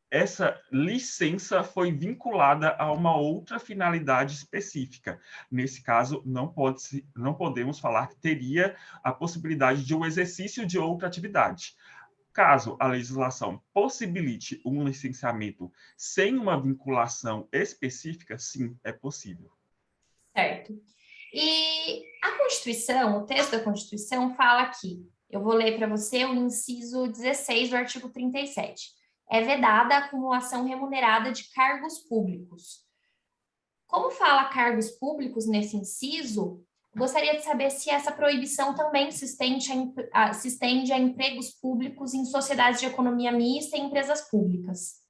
essa licença foi vinculada a uma outra finalidade específica. Nesse caso, não podemos falar que teria a possibilidade de um exercício de outra atividade. Caso a legislação possibilite um licenciamento sem uma vinculação específica, sim, é possível. Certo. E a Constituição, o texto da Constituição fala aqui, eu vou ler para você o inciso 16 do artigo 37. É vedada a acumulação remunerada de cargos públicos. Como fala cargos públicos nesse inciso, Gostaria de saber se essa proibição também se estende a empregos públicos em sociedades de economia mista e empresas públicas.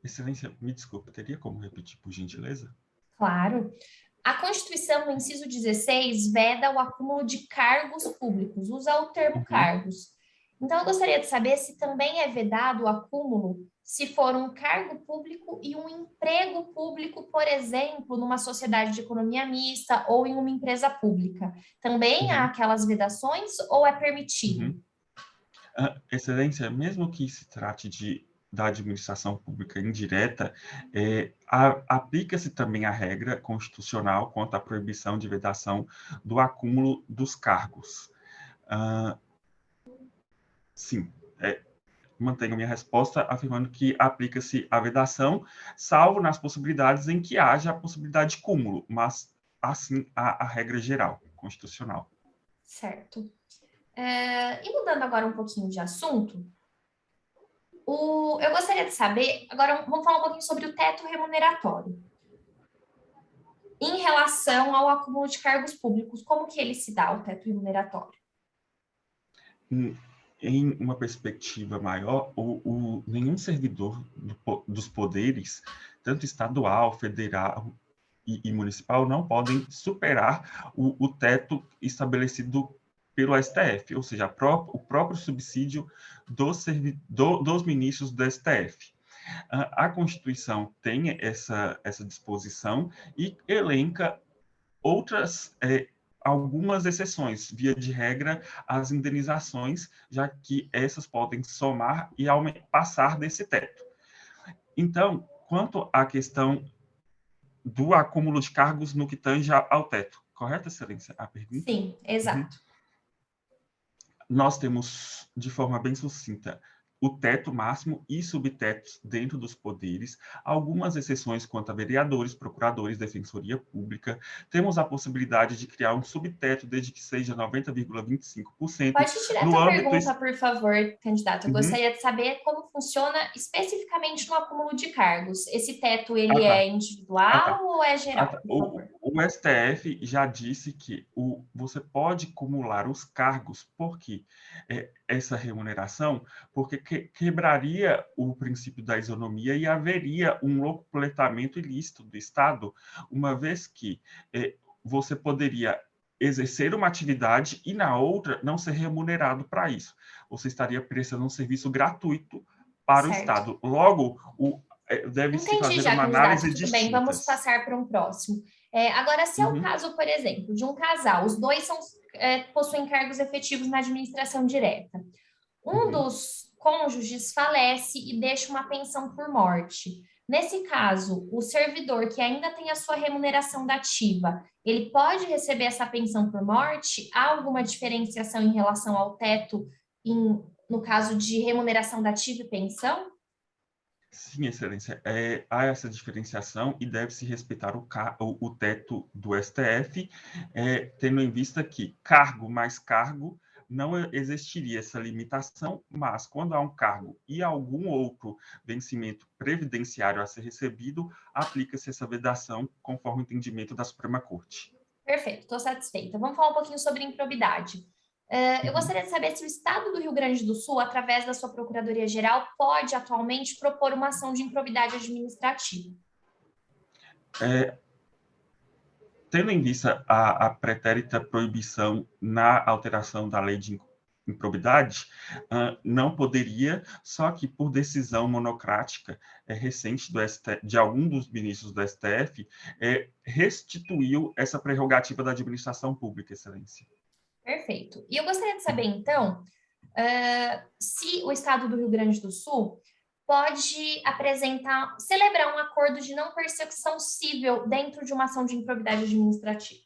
Excelência, me desculpe, teria como repetir, por gentileza? Claro. A Constituição, no inciso 16, veda o acúmulo de cargos públicos, usa o termo cargos. Então, eu gostaria de saber se também é vedado o acúmulo se for um cargo público e um emprego público, por exemplo, numa sociedade de economia mista ou em uma empresa pública. Também há aquelas vedações ou é permitido? Excelência, mesmo que se trate da administração pública indireta, aplica-se também a regra constitucional quanto à proibição de vedação do acúmulo dos cargos. Sim, mantenho minha resposta afirmando que aplica-se a vedação, salvo nas possibilidades em que haja a possibilidade de cúmulo, mas assim a regra geral, constitucional. Certo. E mudando agora um pouquinho de assunto, eu gostaria de saber, agora vamos falar um pouquinho sobre o teto remuneratório. Em relação ao acúmulo de cargos públicos, como que ele se dá, o teto remuneratório? Em uma perspectiva maior, nenhum servidor dos poderes, tanto estadual, federal e municipal, não podem superar o teto estabelecido pelo STF, ou seja, o próprio subsídio dos ministros do STF. A Constituição tem essa disposição e elenca algumas exceções, via de regra, as indenizações, já que essas podem somar e passar desse teto. Então, quanto à questão do acúmulo de cargos no que tange ao teto, correto, Excelência, a pergunta? Sim, exato. Nós temos, de forma bem sucinta, o teto máximo e subtetos dentro dos poderes, algumas exceções quanto a vereadores, procuradores, defensoria pública. Temos a possibilidade de criar um subteto desde que seja 90,25%. Pode tirar a tua pergunta, por favor, candidato. Eu gostaria de saber como funciona especificamente no acúmulo de cargos. Esse teto, ele é individual ou é geral? O STF já disse que você pode acumular os cargos, porque essa remuneração, porque quebraria o princípio da isonomia e haveria um locupletamento ilícito do Estado, uma vez que você poderia exercer uma atividade e na outra não ser remunerado para isso. Você estaria prestando um serviço gratuito para o Estado. Logo, deve-se fazer uma análise distinta. Tudo bem, vamos passar para um próximo. Agora, se é o caso, por exemplo, de um casal, os dois possuem cargos efetivos na administração direta. Um dos cônjuges falece e deixa uma pensão por morte. Nesse caso, o servidor que ainda tem a sua remuneração da ativa, ele pode receber essa pensão por morte? Há alguma diferenciação em relação ao teto, no caso de remuneração da ativa e pensão? Sim, Excelência. Há essa diferenciação e deve-se respeitar o teto do STF, tendo em vista que cargo mais cargo não existiria essa limitação, mas quando há um cargo e algum outro vencimento previdenciário a ser recebido, aplica-se essa vedação conforme o entendimento da Suprema Corte. Perfeito, estou satisfeita. Vamos falar um pouquinho sobre improbidade. Eu gostaria de saber se o Estado do Rio Grande do Sul, através da sua Procuradoria-Geral, pode atualmente propor uma ação de improbidade administrativa. Tendo em vista a pretérita proibição na alteração da lei de improbidade, não poderia, só que por decisão monocrática recente de algum dos ministros do STF, restituiu essa prerrogativa da administração pública, Excelência. Perfeito. E eu gostaria de saber, então, se o Estado do Rio Grande do Sul pode celebrar um acordo de não persecução civil dentro de uma ação de improbidade administrativa.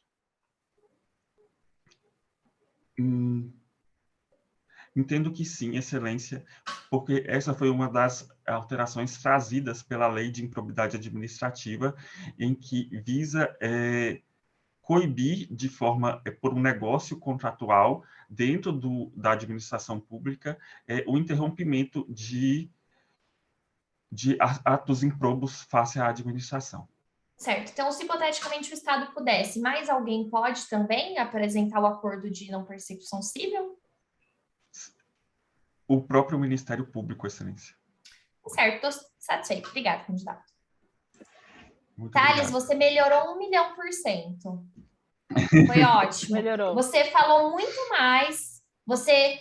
Entendo que sim, Excelência, porque essa foi uma das alterações trazidas pela Lei de Improbidade Administrativa, em que visa coibir por um negócio contratual dentro da administração pública o interrompimento de atos improbos face à administração. Certo. Então, se hipoteticamente o Estado pudesse, mais alguém pode também apresentar o acordo de não persecução civil? O próprio Ministério Público, Excelência. Certo, estou satisfeito. Obrigada, candidato. Muito Thales, obrigado. você melhorou 1.000.000%. Foi ótimo. Melhorou. Você falou muito mais, você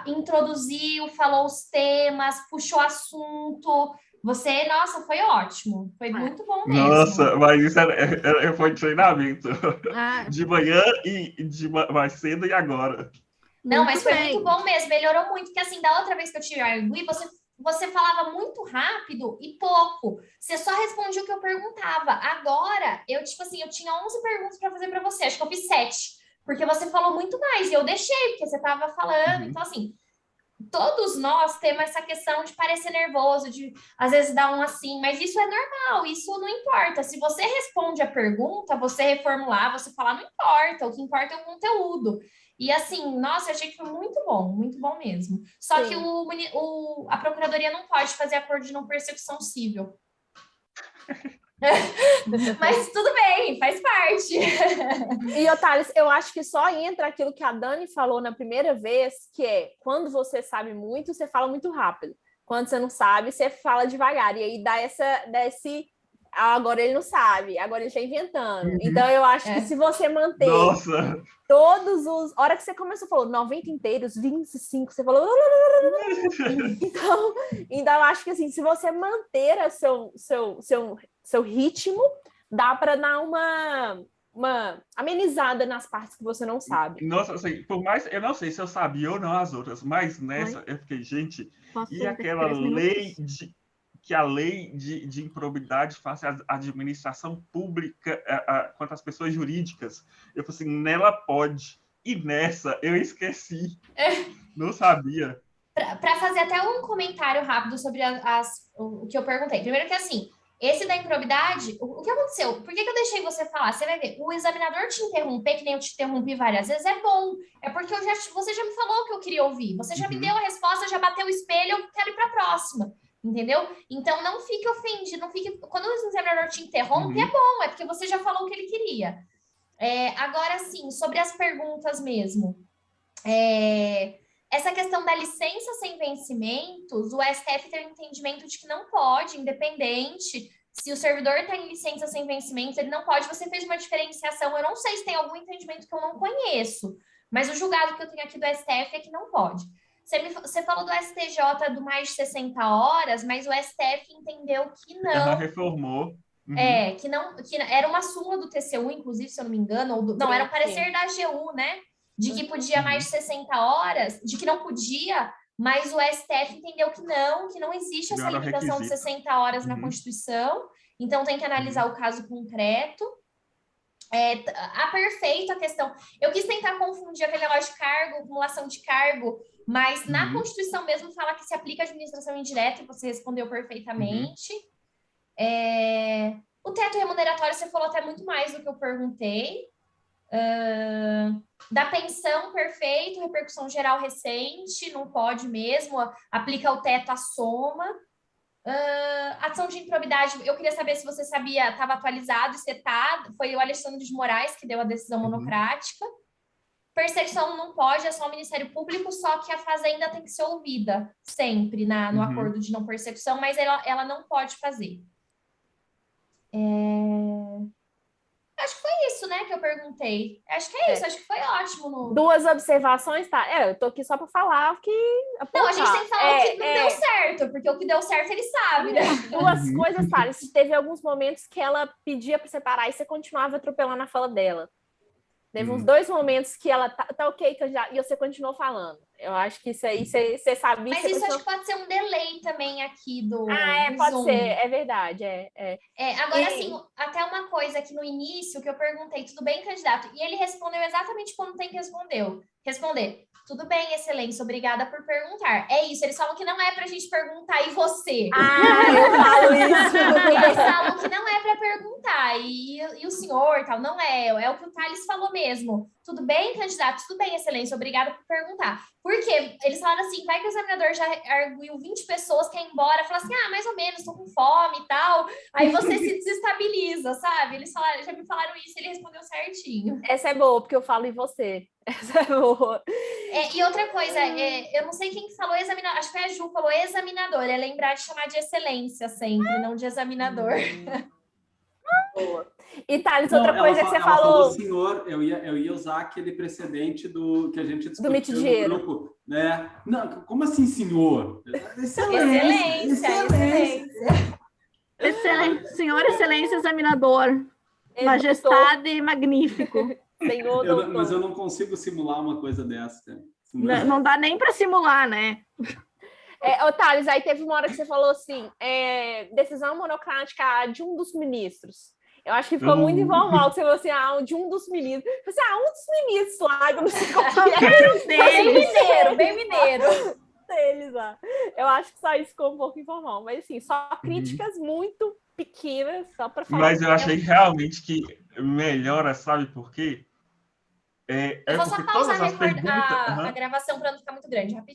introduziu, falou os temas, puxou assunto. Você, nossa, foi ótimo. Foi muito bom mesmo. Nossa, mas isso foi treinamento. Ah, De manhã e mais cedo e agora. Não, muito mas foi bem. muito bom mesmo, melhorou muito, porque assim, da outra vez que eu tive a Gui, você falava muito rápido e pouco. Você só respondia o que eu perguntava. Agora, eu, tipo assim, eu tinha 11 perguntas para fazer para você, acho que eu fiz 7, porque você falou muito mais, e eu deixei, porque você estava falando. Então, assim, todos nós temos essa questão de parecer nervoso, de às vezes dar um assim, mas isso é normal, isso não importa. Se você responde a pergunta, você reformular, você falar, não importa, o que importa é o conteúdo. E assim, nossa, eu achei que foi muito bom mesmo. Só Sim. que a Procuradoria não pode fazer acordo de não persecução civil. Mas tudo bem, faz parte. E, Otales, eu acho que só entra aquilo que a Dani falou na primeira vez, que é, quando você sabe muito, você fala muito rápido. Quando você não sabe, você fala devagar. E aí dá esse... agora ele não sabe, agora ele está inventando. Uhum. Então, eu acho que se você manter Nossa! todos os... A hora que você começou, falou 90 inteiros, 25, você falou... Então, eu acho que assim, se você manter o seu ritmo, dá para dar uma amenizada nas partes que você não sabe. Nossa, assim, por mais... Eu não sei se eu sabia ou não as outras, mas nessa eu fiquei, gente... Posso E ter aquela 3 lei minutos? que a lei de improbidade face à administração pública quanto às pessoas jurídicas, eu falei assim, nela pode. E nessa eu esqueci. Não sabia. Para fazer até um comentário rápido sobre o que eu perguntei. Primeiro que assim, esse da improbidade, o que aconteceu? Por que eu deixei você falar? Você vai ver, o examinador te interromper, que nem eu te interrompi várias vezes, é bom. É porque você já me falou o que eu queria ouvir. Você já me deu a resposta, já bateu o espelho, eu quero ir para a próxima. Entendeu? Então, não fique ofendido, não fique... Quando o examinador te interrompe, é bom, é porque você já falou o que ele queria. Agora, sim, sobre as perguntas mesmo. Essa questão da licença sem vencimentos, o STF tem um entendimento de que não pode, independente se o servidor tem licença sem vencimentos, ele não pode. Você fez uma diferenciação, eu não sei se tem algum entendimento que eu não conheço, mas o julgado que eu tenho aqui do STF é que não pode. Você falou do STJ do mais de 60 horas, mas o STF entendeu que não. Ela reformou. Que era uma súmula do TCU, inclusive, se eu não me engano, não, era um parecer da AGU, né? De que podia mais de 60 horas, de que não podia, mas o STF entendeu que não existe essa limitação de 60 horas na Constituição, então tem que analisar o caso concreto. Perfeito a questão. Eu quis tentar confundir aquele negócio de cargo, acumulação de cargo, mas na Constituição mesmo fala que se aplica a administração indireta, e você respondeu perfeitamente. O teto remuneratório, você falou até muito mais do que eu perguntei. Da pensão, perfeito, repercussão geral recente, não pode mesmo, aplica o teto à soma. Ação de improbidade, eu queria saber se você sabia, estava atualizado, se está, foi o Alexandre de Moraes que deu a decisão monocrática. Perseguição não pode, é só o Ministério Público, só que a Fazenda tem que ser ouvida sempre no acordo de não persecução, mas ela não pode fazer. Acho que foi isso, né, que eu perguntei. Acho que é isso, acho que foi ótimo. Duas observações, tá? Eu tô aqui só para falar o que... Não, a gente tem que falar o que não deu certo, porque o que deu certo ele sabe, né? Duas coisas, tá? Teve alguns momentos que ela pedia para separar e você continuava atropelando a fala dela. Teve uns 2 momentos que ela tá ok, e você continuou falando. Eu acho que isso aí você sabia. Mas isso acho que pode ser um delay também aqui do pode Zoom. ser, é verdade. Agora, assim, até uma coisa que no início que eu perguntei, tudo bem, candidato? E ele respondeu exatamente quando tem que responder. responder: tudo bem, excelência, obrigada por perguntar. É isso, eles falam que não é pra gente perguntar, e você? Eu falo isso. Eles falam que não é para perguntar, e o senhor, tal, não é. É o que o Thales falou mesmo. Tudo bem, candidato? Tudo bem, excelência, obrigada por perguntar. Porque eles falaram assim, vai que o examinador já arguiu 20 pessoas, quer ir embora, fala assim, mais ou menos, tô com fome e tal. Aí você se desestabiliza, sabe? Eles falaram, já me falaram isso, ele respondeu certinho. Essa é boa, porque eu falo em você. Essa é boa. E outra coisa, eu não sei quem falou examinador, acho que foi a Ju, falou examinador, é lembrar de chamar de excelência sempre, não de examinador. Boa. E Thales, outra coisa que você ela falou... senhor, eu ia usar aquele precedente que a gente discutiu no grupo, né? Não, como assim, senhor? Excelência. Senhor excelência examinador, majestade magnífico. Senhor, mas eu não consigo simular uma coisa dessa, cara. Não dá nem para simular, né? Thales, aí teve uma hora que você falou assim, decisão monocrática de um dos ministros. Eu acho que ficou muito informal, que você falou assim, de um dos ministros. Eu falei assim, um dos ministros lá, eu não sei qual que é. Bem mineiro. Deles lá. Eu acho que só isso ficou um pouco informal, mas assim, só críticas muito pequenas, só para falar. Mas eu achei realmente que melhora, sabe por quê? Eu vou só pausar a gravação para não ficar muito grande, rapidinho.